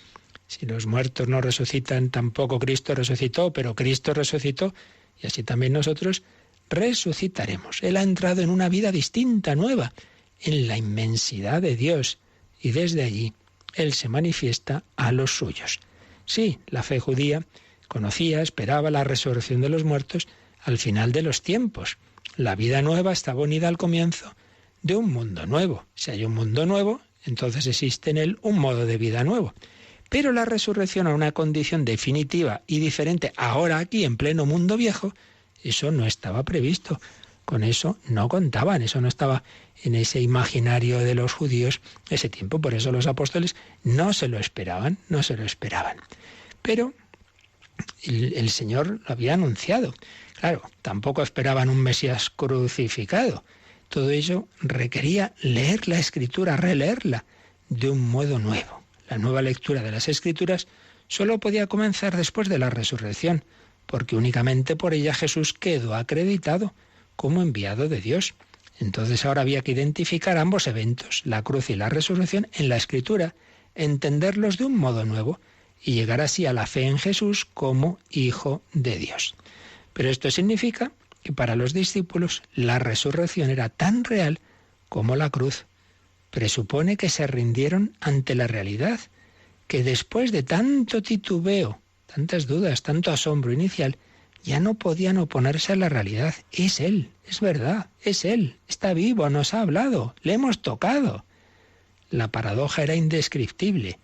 Speaker 2: Si los muertos no resucitan, tampoco Cristo resucitó, pero Cristo resucitó, y así también nosotros resucitaremos. Él ha entrado en una vida distinta, nueva, en la inmensidad de Dios, y desde allí Él se manifiesta a los suyos. Sí, la fe judía conocía, esperaba la resurrección de los muertos al final de los tiempos. La vida nueva estaba unida al comienzo de un mundo nuevo. Si hay un mundo nuevo, entonces existe en él un modo de vida nuevo. Pero la resurrección a una condición definitiva y diferente, ahora aquí en pleno mundo viejo, eso no estaba previsto. Con eso no contaban, eso no estaba en ese imaginario de los judíos ese tiempo. Por eso los apóstoles no se lo esperaban. Pero el Señor lo había anunciado. Claro, tampoco esperaban un Mesías crucificado. Todo ello requería leer la Escritura, releerla de un modo nuevo. La nueva lectura de las Escrituras solo podía comenzar después de la resurrección, porque únicamente por ella Jesús quedó acreditado como enviado de Dios. Entonces ahora había que identificar ambos eventos, la cruz y la resurrección, en la Escritura, entenderlos de un modo nuevo y llegar así a la fe en Jesús como Hijo de Dios. Pero esto significa que para los discípulos la resurrección era tan real como la cruz. Presupone que se rindieron ante la realidad, que después de tanto titubeo, tantas dudas, tanto asombro inicial, ya no podían oponerse a la realidad. Es Él, es verdad, es Él, está vivo, nos ha hablado, le hemos tocado. La paradoja era indescriptible.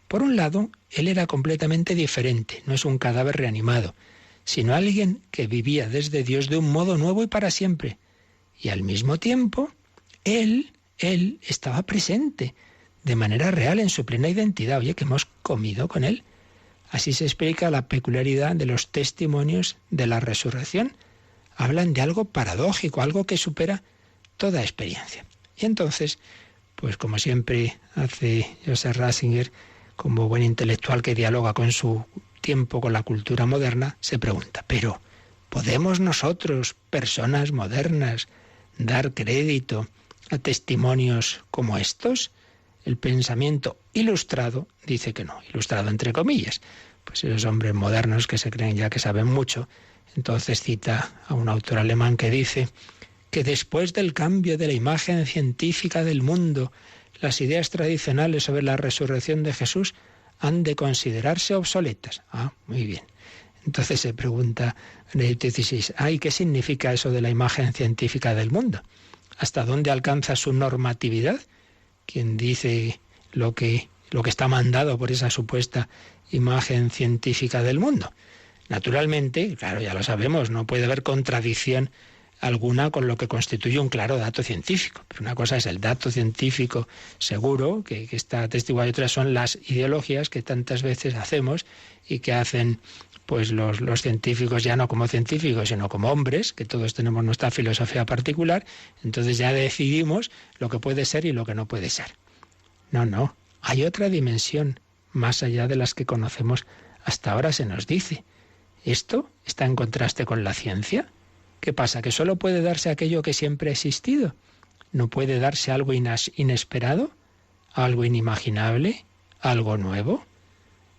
Speaker 2: Por un lado, Él era completamente diferente, no es un cadáver reanimado, sino alguien que vivía desde Dios de un modo nuevo y para siempre. Y al mismo tiempo, Él estaba presente, de manera real, en su plena identidad. Oye, que hemos comido con Él. Así se explica la peculiaridad de los testimonios de la resurrección. Hablan de algo paradójico, algo que supera toda experiencia. Y entonces, pues como siempre hace Joseph Ratzinger, como buen intelectual que dialoga con su tiempo, con la cultura moderna, se pregunta, ¿pero podemos nosotros, personas modernas, dar crédito a testimonios como estos? El pensamiento ilustrado dice que no, ilustrado entre comillas. Pues esos hombres modernos que se creen ya que saben mucho. Entonces cita a un autor alemán que dice que después del cambio de la imagen científica del mundo, las ideas tradicionales sobre la resurrección de Jesús han de considerarse obsoletas. Ah, muy bien. Entonces se pregunta Benedicto XVI, ¿qué significa eso de la imagen científica del mundo? ¿Hasta dónde alcanza su normatividad? ¿Quién dice lo que está mandado por esa supuesta imagen científica del mundo? Naturalmente, claro, ya lo sabemos, no puede haber contradicción alguna con lo que constituye un claro dato científico. Pero una cosa es el dato científico seguro, que está atestiguado, y otras son las ideologías que tantas veces hacemos y que hacen pues los científicos ya no como científicos, sino como hombres, que todos tenemos nuestra filosofía particular, entonces ya decidimos lo que puede ser y lo que no puede ser. No, hay otra dimensión más allá de las que conocemos hasta ahora, se nos dice. ¿Esto está en contraste con la ciencia? ¿Qué pasa? ¿Que solo puede darse aquello que siempre ha existido? ¿No puede darse algo inesperado? ¿Algo inimaginable? ¿Algo nuevo?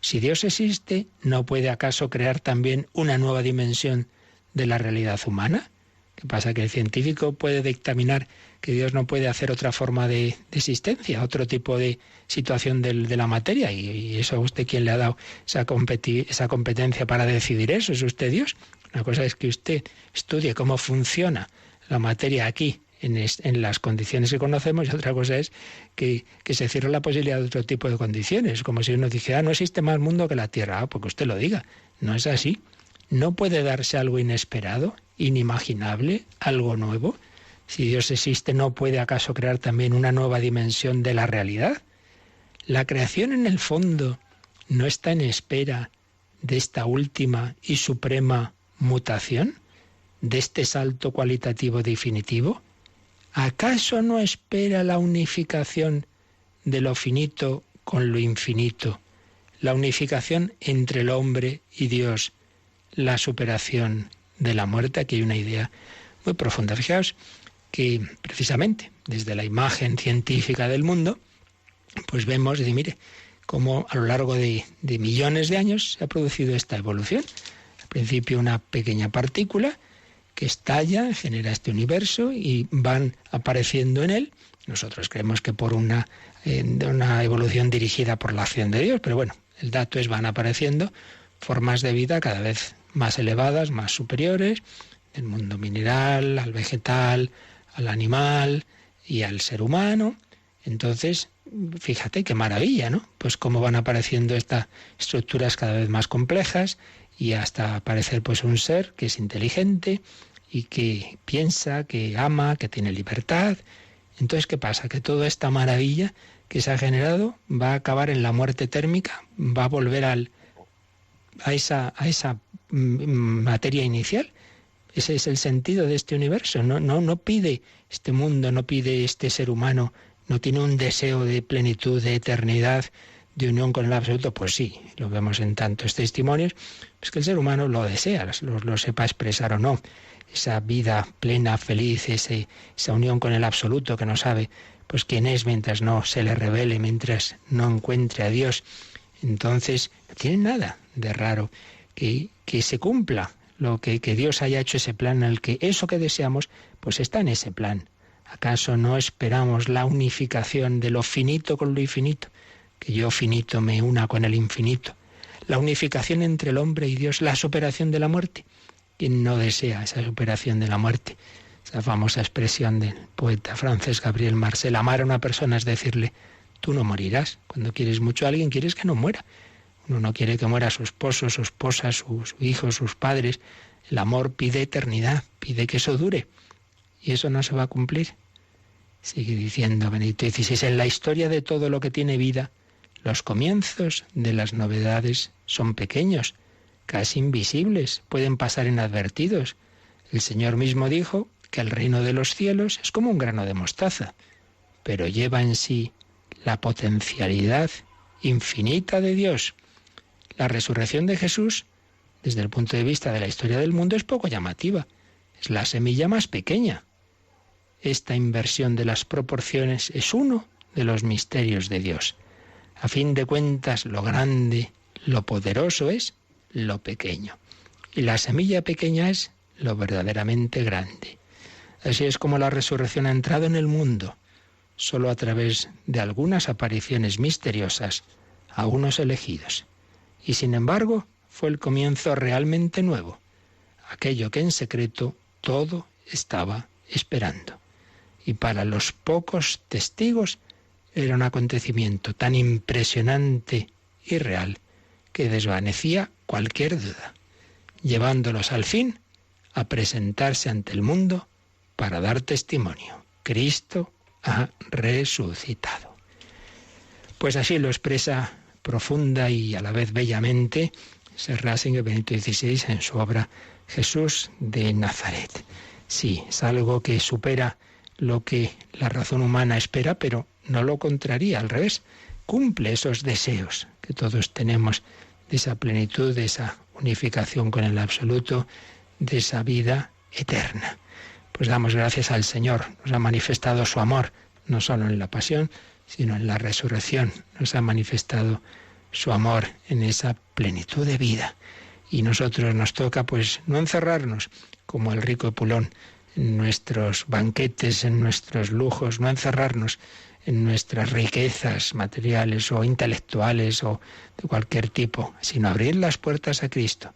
Speaker 2: Si Dios existe, ¿no puede acaso crear también una nueva dimensión de la realidad humana? ¿Qué pasa? ¿Que el científico puede dictaminar que Dios no puede hacer otra forma de existencia, otro tipo de situación de la materia? ¿Y eso a usted quién le ha dado esa competencia para decidir eso? ¿Es usted Dios? Una cosa es que usted estudie cómo funciona la materia aquí, en las condiciones que conocemos, y otra cosa es que se cierre la posibilidad de otro tipo de condiciones, como si uno dijera, no existe más mundo que la Tierra, porque usted lo diga. No es así. ¿No puede darse algo inesperado, inimaginable, algo nuevo? Si Dios existe, ¿no puede acaso crear también una nueva dimensión de la realidad? La creación, en el fondo, no está en espera de esta última y suprema mutación, de este salto cualitativo definitivo. ¿Acaso no espera la unificación de lo finito con lo infinito, la unificación entre el hombre y Dios, la superación de la muerte? Aquí hay una idea muy profunda. Fijaos que precisamente desde la imagen científica del mundo, pues vemos, mire, cómo a lo largo de millones de años se ha producido esta evolución. Al principio una pequeña partícula que estalla, genera este universo y van apareciendo en él. Nosotros creemos que por una evolución dirigida por la acción de Dios, pero bueno, el dato es van apareciendo formas de vida cada vez más elevadas, más superiores, del mundo mineral, al vegetal, al animal y al ser humano. Entonces, fíjate qué maravilla, ¿no? Pues cómo van apareciendo estas estructuras cada vez más complejas y hasta aparecer pues un ser que es inteligente y que piensa, que ama, que tiene libertad. Entonces, ¿qué pasa? Que toda esta maravilla que se ha generado va a acabar en la muerte térmica, va a volver a esa materia inicial. Ese es el sentido de este universo. No pide este mundo, no pide este ser humano, no tiene un deseo de plenitud, de eternidad, de unión con el absoluto. Pues sí, lo vemos en tantos testimonios, pues que el ser humano lo desea, lo sepa expresar o no. Esa vida plena, feliz, esa unión con el absoluto que no sabe pues quién es mientras no se le revele, mientras no encuentre a Dios. Entonces, no tiene nada de raro que se cumpla lo que Dios haya hecho, ese plan en el que eso que deseamos, pues está en ese plan. ¿Acaso no esperamos la unificación de lo finito con lo infinito? Que yo finito me una con el infinito. La unificación entre el hombre y Dios, la superación de la muerte. ¿Quién no desea esa superación de la muerte? Esa famosa expresión del poeta francés Gabriel Marcel, amar a una persona es decirle, tú no morirás. Cuando quieres mucho a alguien, quieres que no muera. Uno no quiere que muera su esposo, su esposa, su hijo, sus padres. El amor pide eternidad, pide que eso dure. Y eso no se va a cumplir. Sigue diciendo Benedicto XVI, en la historia de todo lo que tiene vida, los comienzos de las novedades son pequeños, casi invisibles, pueden pasar inadvertidos. El Señor mismo dijo que el reino de los cielos es como un grano de mostaza, pero lleva en sí la potencialidad infinita de Dios. La resurrección de Jesús, desde el punto de vista de la historia del mundo, es poco llamativa. Es la semilla más pequeña. Esta inversión de las proporciones es uno de los misterios de Dios. A fin de cuentas, lo grande, lo poderoso es lo pequeño. Y la semilla pequeña es lo verdaderamente grande. Así es como la resurrección ha entrado en el mundo, solo a través de algunas apariciones misteriosas a unos elegidos. Y sin embargo, fue el comienzo realmente nuevo, aquello que en secreto todo estaba esperando. Y para los pocos testigos era un acontecimiento tan impresionante y real que desvanecía cualquier duda, llevándolos al fin a presentarse ante el mundo para dar testimonio. Cristo ha resucitado. Pues así lo expresa profunda y a la vez bellamente Sir Ratzinger, Benedicto XVI, en su obra Jesús de Nazaret. Sí, es algo que supera lo que la razón humana espera, pero no lo contraría, al revés, cumple esos deseos que todos tenemos de esa plenitud, de esa unificación con el absoluto, de esa vida eterna. Pues damos gracias al Señor, nos ha manifestado su amor, no solo en la pasión, sino en la resurrección, nos ha manifestado su amor en esa plenitud de vida. Y nosotros nos toca pues no encerrarnos como el rico Epulón en nuestros banquetes, en nuestros lujos, no encerrarnos en nuestras riquezas materiales o intelectuales o de cualquier tipo, sino abrir las puertas a Cristo,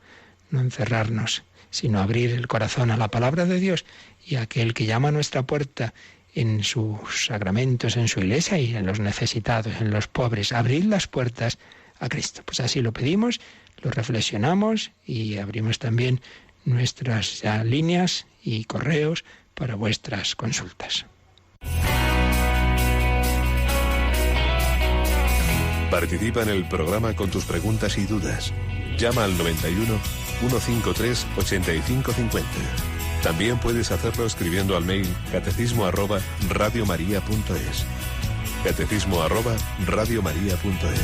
Speaker 2: no encerrarnos, sino abrir el corazón a la palabra de Dios y a aquel que llama a nuestra puerta en sus sacramentos, en su iglesia y en los necesitados, en los pobres, abrir las puertas a Cristo. Pues así lo pedimos, lo reflexionamos y abrimos también nuestras líneas y correos para vuestras consultas.
Speaker 5: Participa en el programa con tus preguntas y dudas. Llama al 91 153 8550. También puedes hacerlo escribiendo al mail catecismo@radiomaria.es. catecismo@radiomaria.es.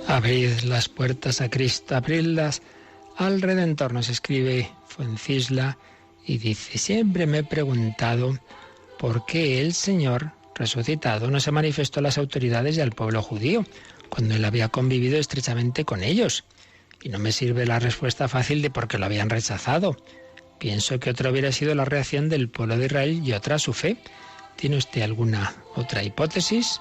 Speaker 2: Abrid las puertas a Cristo, abridlas al Redentor, nos escribe Fuencisla y dice: siempre me he preguntado por qué el Señor resucitado no se manifestó a las autoridades y al pueblo judío, cuando él había convivido estrechamente con ellos. Y no me sirve la respuesta fácil de por qué lo habían rechazado. Pienso que otra hubiera sido la reacción del pueblo de Israel y otra su fe. ¿Tiene usted alguna otra hipótesis?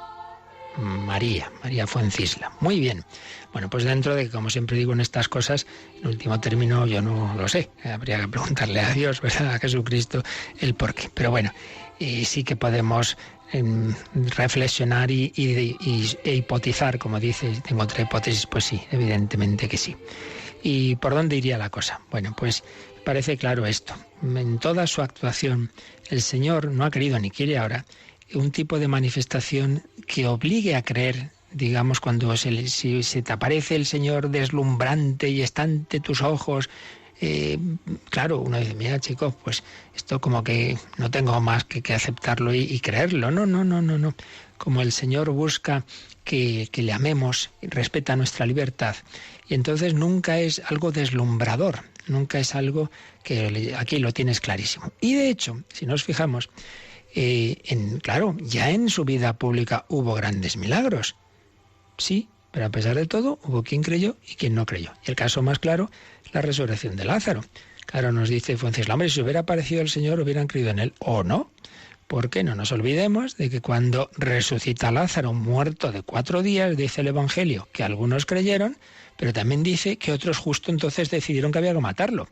Speaker 2: María Fuencisla. Muy bien. Bueno, pues dentro de que, como siempre digo en estas cosas, en último término yo no lo sé. Habría que preguntarle a Dios, ¿verdad?, a Jesucristo, el por qué. Pero bueno, sí que podemos reflexionar e hipotizar, como dice. Tengo otra hipótesis, pues sí, evidentemente que sí. ¿Y por dónde iría la cosa? Bueno, pues parece claro esto. En toda su actuación, el Señor no ha querido ni quiere ahora un tipo de manifestación que obligue a creer, digamos, cuando si te aparece el Señor deslumbrante y está ante tus ojos claro, uno dice, mira chicos, pues esto como que no tengo más que aceptarlo y creerlo. No. Como el Señor busca que le amemos, respeta nuestra libertad. Y entonces nunca es algo deslumbrador, nunca es algo que aquí lo tienes clarísimo. Y de hecho, si nos fijamos, claro, ya en su vida pública hubo grandes milagros. Sí, pero a pesar de todo, hubo quien creyó y quien no creyó. Y el caso más claro, la resurrección de Lázaro. Claro, nos dice Fuentes, hombre, si hubiera aparecido el Señor, hubieran creído en él, o no. Porque no nos olvidemos de que cuando resucita Lázaro, muerto de 4 días, dice el Evangelio que algunos creyeron, pero también dice que otros justo entonces decidieron que había que matarlo.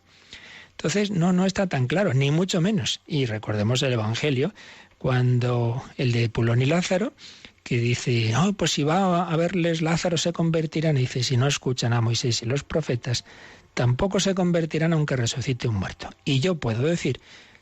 Speaker 2: Entonces no está tan claro, ni mucho menos. Y recordemos el Evangelio, cuando el de Pulón y Lázaro, que dice, no, pues si va a verles Lázaro se convertirán, y dice, si no escuchan a Moisés y los profetas, tampoco se convertirán aunque resucite un muerto. Y yo puedo decir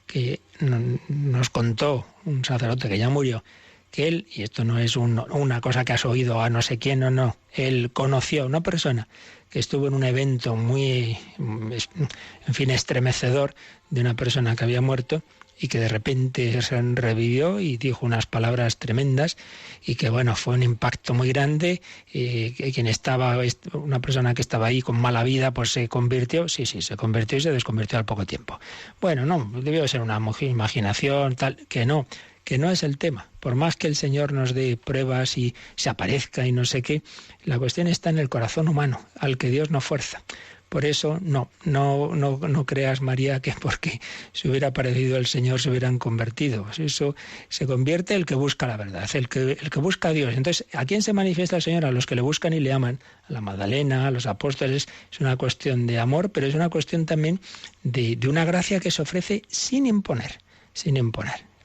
Speaker 2: que nos contó un sacerdote que ya murió, que él, y esto no es una cosa que has oído a no sé quién o no, él conoció a una persona que estuvo en un evento muy, en fin, estremecedor de una persona que había muerto y que de repente se revivió y dijo unas palabras tremendas y que bueno, fue un impacto muy grande. Quien estaba, una persona que estaba ahí con mala vida, pues se convirtió, sí, se convirtió y se desconvirtió al poco tiempo. Bueno, no, debió ser una imaginación, tal, que no es el tema. Por más que el Señor nos dé pruebas y se aparezca y no sé qué, la cuestión está en el corazón humano, al que Dios no fuerza. Por eso no creas, María, que porque se hubiera aparecido el Señor se hubieran convertido. Eso se convierte el que busca la verdad, el que busca a Dios. Entonces, ¿a quién se manifiesta el Señor? A los que le buscan y le aman. A la Magdalena, a los apóstoles. Es una cuestión de amor, pero es una cuestión también de una gracia que se ofrece sin imponer,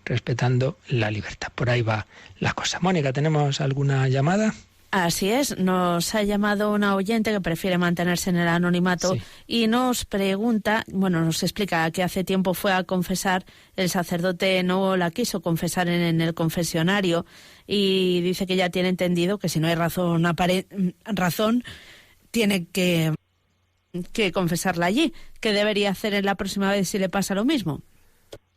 Speaker 2: respetando la libertad. Por ahí va la cosa. Mónica, ¿tenemos alguna llamada?
Speaker 3: Así es, nos ha llamado una oyente que prefiere mantenerse en el anonimato, sí, y nos pregunta, nos explica que hace tiempo fue a confesar, el sacerdote no la quiso confesar en el confesionario y dice que ya tiene entendido que si no hay razón tiene que confesarla allí. ¿Qué debería hacer en la próxima vez si le pasa lo mismo?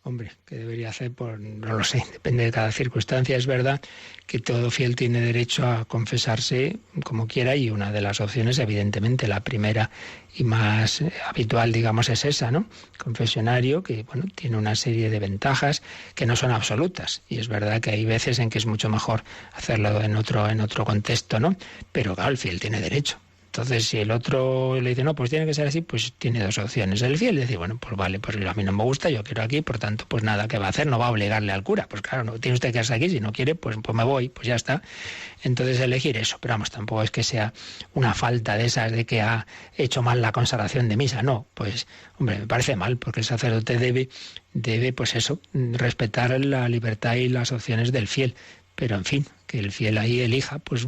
Speaker 2: Hombre, ¿qué debería hacer? Pues no lo sé, depende de cada circunstancia. Es verdad que todo fiel tiene derecho a confesarse como quiera y una de las opciones, evidentemente, la primera y más habitual, digamos, es esa, ¿no? Confesionario, que tiene una serie de ventajas que no son absolutas. Y es verdad que hay veces en que es mucho mejor hacerlo en otro contexto, ¿no? Pero claro, el fiel tiene derecho. Entonces, si el otro le dice, no, pues tiene que ser así, pues tiene dos opciones. El fiel dice, pues vale, pues a mí no me gusta, yo quiero aquí, por tanto, pues nada, ¿qué va a hacer? No va a obligarle al cura. Pues claro, no tiene usted que quedarse aquí, si no quiere, pues me voy, pues ya está. Entonces, elegir eso. Pero vamos, tampoco es que sea una falta de esas de que ha hecho mal la consagración de misa. No, pues, hombre, me parece mal, porque el sacerdote debe, pues eso, respetar la libertad y las opciones del fiel. Pero en fin, que el fiel ahí elija, pues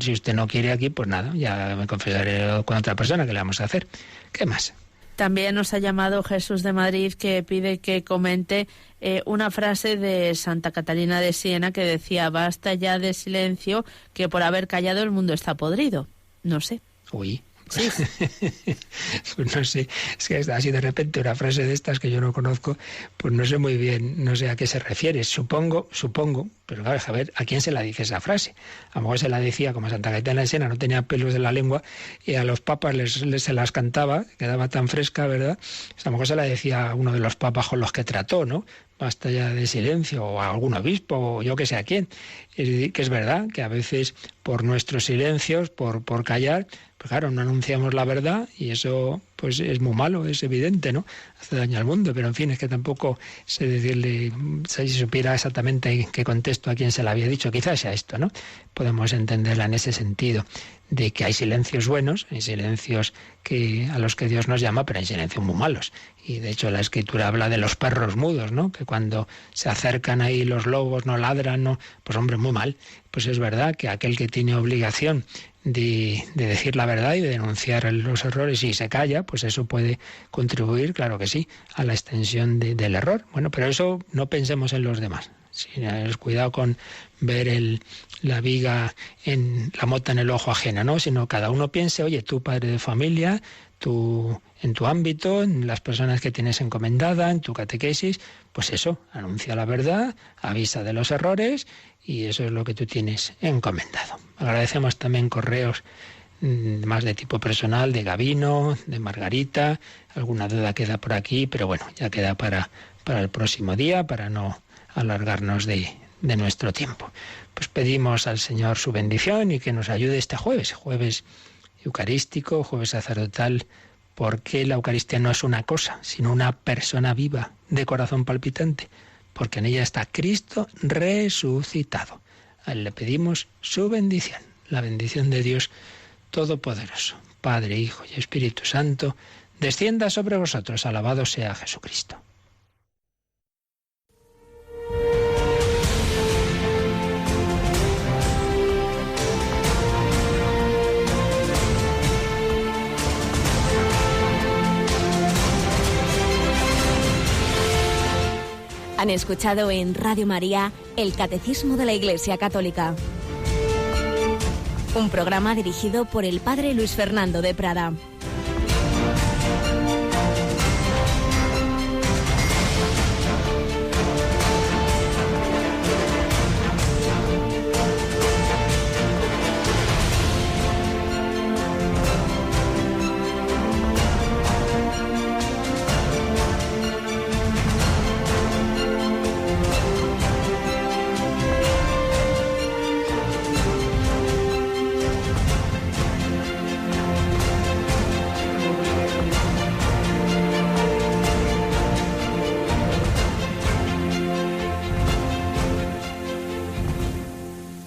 Speaker 2: si usted no quiere aquí, pues nada, ya me confesaré con otra persona, ¿qué le vamos a hacer? ¿Qué más?
Speaker 3: También nos ha llamado Jesús de Madrid, que pide que comente una frase de Santa Catalina de Siena que decía, basta ya de silencio, que por haber callado el mundo está podrido. No sé.
Speaker 2: Uy.
Speaker 3: Sí.
Speaker 2: Pues no sé, es que así de repente una frase de estas que yo no conozco, pues no sé muy bien, no sé a qué se refiere. Supongo, pero claro, a ver, ¿a quién se la dice esa frase? A lo mejor se la decía, como Santa Catalina de Siena no tenía pelos en la lengua, y a los papas se las cantaba, quedaba tan fresca, ¿verdad? A lo mejor se la decía a uno de los papas con los que trató, ¿no? Basta ya de silencio, o a algún obispo, o yo que sé a quién. Que es verdad que a veces por nuestros silencios, por callar, pues claro, no anunciamos la verdad y eso pues es muy malo, es evidente, ¿no? Hace daño al mundo, pero en fin, es que tampoco sé decirle, si supiera exactamente en qué contexto a quién se la había dicho, quizás sea esto, ¿no? Podemos entenderla en ese sentido, de que hay silencios buenos, hay silencios a los que Dios nos llama, pero hay silencios muy malos. Y de hecho la Escritura habla de los perros mudos, ¿no? Que cuando se acercan ahí los lobos no ladran, ¿no? Pues hombre, muy mal. Pues es verdad que aquel que tiene obligación de decir la verdad y de denunciar los errores y se calla, pues eso puede contribuir, claro que sí, a la extensión del error. Bueno, pero eso no pensemos en los demás. Cuidado con ver la viga la mota en el ojo ajeno, ¿no? Sino cada uno piense, oye, tú padre de familia, en tu ámbito, en las personas que tienes encomendada, en tu catequesis, pues eso, anuncia la verdad, avisa de los errores y eso es lo que tú tienes encomendado. Agradecemos también correos más de tipo personal, de Gabino, de Margarita, alguna duda queda por aquí, pero bueno, ya queda para el próximo día, para no alargarnos de nuestro tiempo. Pues pedimos al Señor su bendición y que nos ayude este jueves eucarístico, jueves sacerdotal, porque la Eucaristía no es una cosa, sino una persona viva, de corazón palpitante, porque en ella está Cristo resucitado. A Él le pedimos su bendición, la bendición de Dios Todopoderoso, Padre, Hijo y Espíritu Santo, descienda sobre vosotros. Alabado sea Jesucristo.
Speaker 1: Han escuchado en Radio María el Catecismo de la Iglesia Católica. Un programa dirigido por el Padre Luis Fernando de Prada.